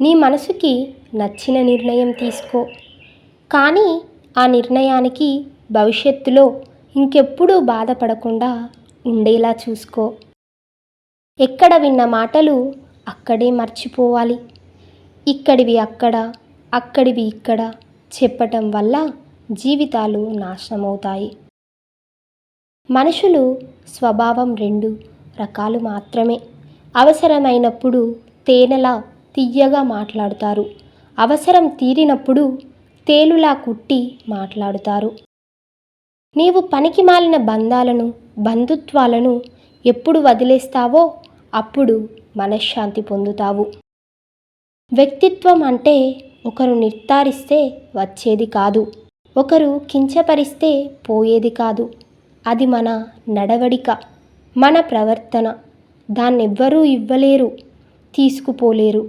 నీ మనసుకి నచ్చిన నిర్ణయం తీసుకో, కానీ ఆ నిర్ణయానికి భవిష్యత్తులో ఇంకెప్పుడూ బాధపడకుండా ఉండేలా చూసుకో. ఎక్కడ విన్న మాటలు అక్కడే మర్చిపోవాలి. ఇక్కడివి అక్కడ, అక్కడివి ఇక్కడ చెప్పటం వల్ల జీవితాలు నాశనమవుతాయి. మనుషులు స్వభావం రెండు రకాలు మాత్రమే. అవసరమైనప్పుడు తేనెలా తియ్యగా మాట్లాడుతారు, అవసరం తీరినప్పుడు తేలులా కుట్టి మాట్లాడుతారు. నీవు పనికిమాలిన బంధాలను, బంధుత్వాలను ఎప్పుడు వదిలేస్తావో అప్పుడు మనశ్శాంతి పొందుతావు. వ్యక్తిత్వం అంటే ఒకరు నిర్ధారిస్తే వచ్చేది కాదు, ఒకరు కించపరిస్తే పోయేది కాదు. అది మన నడవడిక, మన ప్రవర్తన. దాన్నెవ్వరూ ఇవ్వలేరు, తీసుకుపోలేరు.